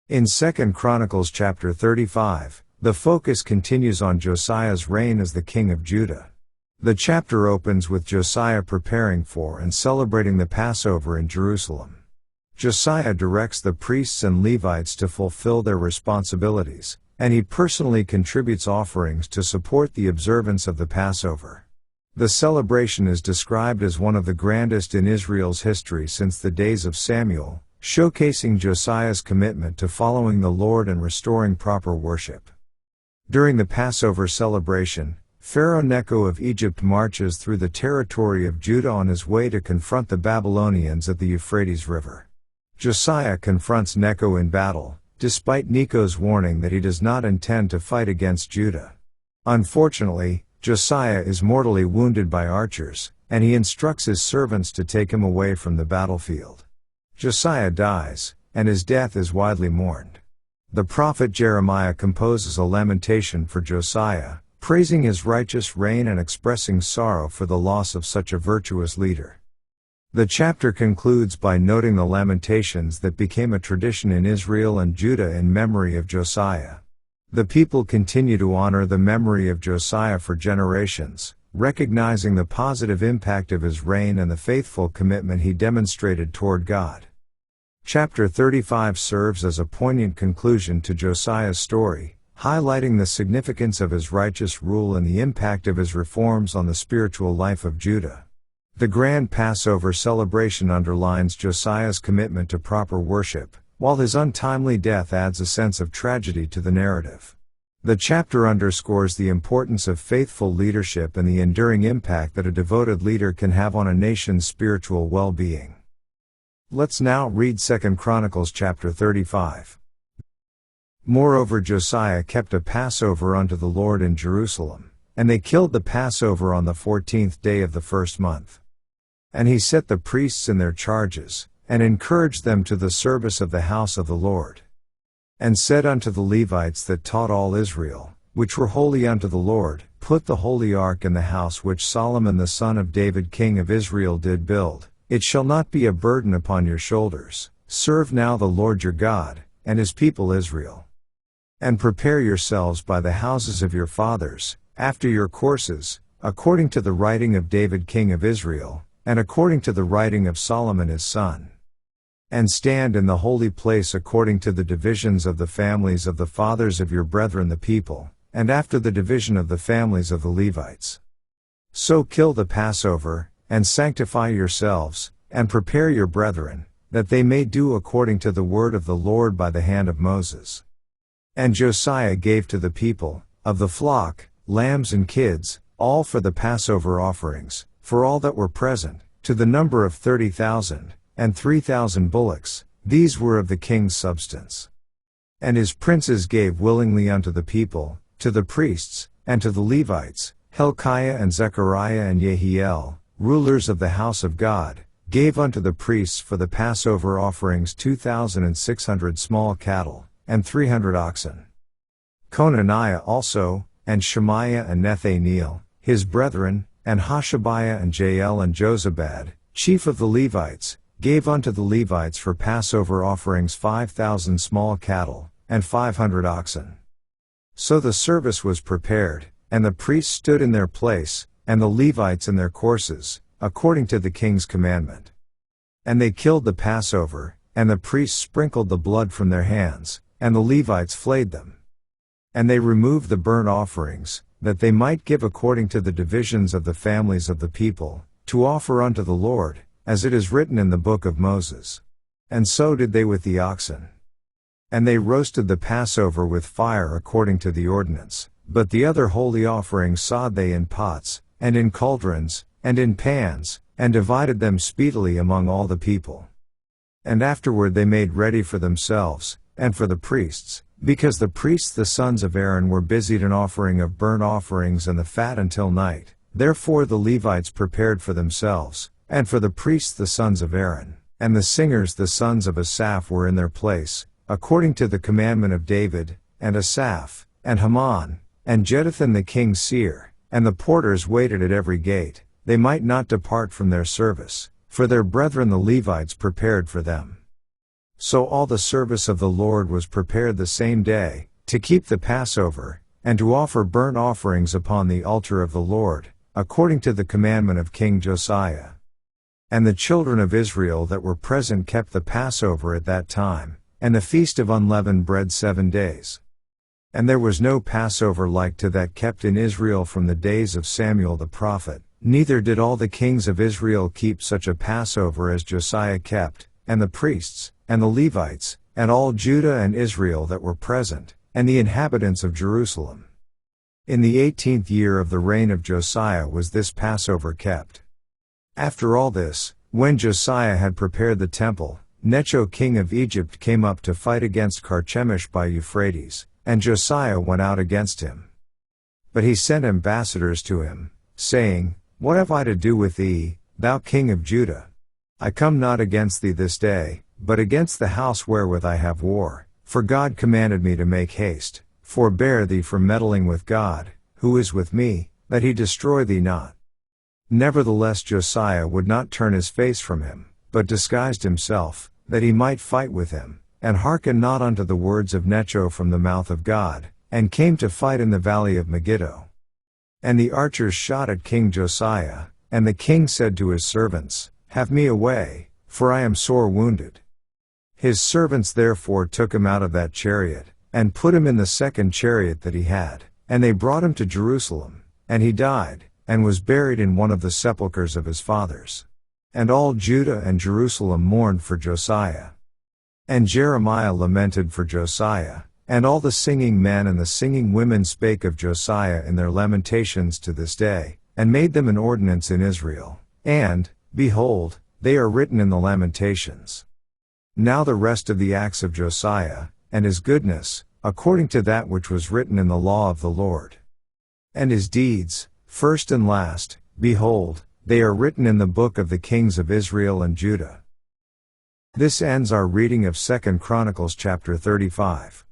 In 2 Chronicles chapter 35, the focus continues on Josiah's reign as the king of Judah. The chapter opens with Josiah preparing for and celebrating the Passover in Jerusalem. Josiah directs the priests and Levites to fulfill their responsibilities, and he personally contributes offerings to support the observance of the Passover. The celebration is described as one of the grandest in Israel's history since the days of Samuel, showcasing Josiah's commitment to following the Lord and restoring proper worship. During the Passover celebration, Pharaoh Necho of Egypt marches through the territory of Judah on his way to confront the Babylonians at the Euphrates River. Josiah confronts Necho in battle, despite Necho's warning that he does not intend to fight against Judah. Unfortunately, Josiah is mortally wounded by archers, and he instructs his servants to take him away from the battlefield. Josiah dies, and his death is widely mourned. The prophet Jeremiah composes a lamentation for Josiah, praising his righteous reign and expressing sorrow for the loss of such a virtuous leader. The chapter concludes by noting the lamentations that became a tradition in Israel and Judah in memory of Josiah. The people continue to honor the memory of Josiah for generations, recognizing the positive impact of his reign and the faithful commitment he demonstrated toward God. Chapter 35 serves as a poignant conclusion to Josiah's story, highlighting the significance of his righteous rule and the impact of his reforms on the spiritual life of Judah. The grand Passover celebration underlines Josiah's commitment to proper worship, while his untimely death adds a sense of tragedy to the narrative. The chapter underscores the importance of faithful leadership and the enduring impact that a devoted leader can have on a nation's spiritual well-being. Let's now read 2 Chronicles chapter 35. Moreover, Josiah kept a Passover unto the Lord in Jerusalem, and they killed the Passover on the 14th day of the first month. And he set the priests in their charges, and encouraged them to the service of the house of the Lord. And said unto the Levites that taught all Israel, which were holy unto the Lord, put the holy ark in the house which Solomon the son of David king of Israel did build. It shall not be a burden upon your shoulders. Serve now the Lord your God, and his people Israel. And prepare yourselves by the houses of your fathers, after your courses, according to the writing of David king of Israel, and according to the writing of Solomon his son. And stand in the holy place according to the divisions of the families of the fathers of your brethren the people, and after the division of the families of the Levites. So kill the Passover, and sanctify yourselves, and prepare your brethren, that they may do according to the word of the Lord by the hand of Moses. And Josiah gave to the people, of the flock, lambs and kids, all for the Passover offerings, for all that were present, to the number of 30,000, and 3,000 bullocks, these were of the king's substance. And his princes gave willingly unto the people, to the priests, and to the Levites, Hilkiah and Zechariah and Jehiel, rulers of the house of God, gave unto the priests for the Passover offerings 2,600 small cattle, and 300 oxen. Conaniah also, and Shemaiah and Nethaneel, his brethren, and Hashabiah and Jael and Jozabad, chief of the Levites, gave unto the Levites for Passover offerings 5,000 small cattle, and 500 oxen. So the service was prepared, and the priests stood in their place, and the Levites in their courses, according to the king's commandment. And they killed the Passover, and the priests sprinkled the blood from their hands, and the Levites flayed them. And they removed the burnt offerings, that they might give according to the divisions of the families of the people, to offer unto the Lord, as it is written in the book of Moses. And so did they with the oxen. And they roasted the Passover with fire according to the ordinance, but the other holy offerings sawed they in pots, and in cauldrons, and in pans, and divided them speedily among all the people. And afterward they made ready for themselves, and for the priests, because the priests the sons of Aaron were busied in offering of burnt offerings and the fat until night, therefore the Levites prepared for themselves, and for the priests the sons of Aaron, and the singers the sons of Asaph were in their place, according to the commandment of David, and Asaph, and Haman, and Jeduthun the king's seer, and the porters waited at every gate, they might not depart from their service, for their brethren the Levites prepared for them. So all the service of the Lord was prepared the same day, to keep the Passover, and to offer burnt offerings upon the altar of the Lord, according to the commandment of King Josiah. And the children of Israel that were present kept the Passover at that time, and the feast of unleavened bread 7 days. And there was no Passover like to that kept in Israel from the days of Samuel the prophet, neither did all the kings of Israel keep such a Passover as Josiah kept, and the priests, and the Levites, and all Judah and Israel that were present, and the inhabitants of Jerusalem. In the 18th year of the reign of Josiah was this Passover kept. After all this, when Josiah had prepared the temple, Necho king of Egypt came up to fight against Carchemish by Euphrates, and Josiah went out against him. But he sent ambassadors to him, saying, What have I to do with thee, thou king of Judah? I come not against thee this day, but against the house wherewith I have war, for God commanded me to make haste. Forbear thee from meddling with God, who is with me, that he destroy thee not. Nevertheless Josiah would not turn his face from him, but disguised himself, that he might fight with him, and hearkened not unto the words of Necho from the mouth of God, and came to fight in the valley of Megiddo. And the archers shot at King Josiah, and the king said to his servants, Have me away, for I am sore wounded. His servants therefore took him out of that chariot, and put him in the second chariot that he had, and they brought him to Jerusalem, and he died, and was buried in one of the sepulchres of his fathers. And all Judah and Jerusalem mourned for Josiah. And Jeremiah lamented for Josiah, and all the singing men and the singing women spake of Josiah in their lamentations to this day, and made them an ordinance in Israel. And, behold, they are written in the Lamentations. Now the rest of the acts of Josiah, and his goodness, according to that which was written in the law of the Lord. And his deeds, first and last, behold, they are written in the book of the kings of Israel and Judah. This ends our reading of 2 Chronicles chapter 35.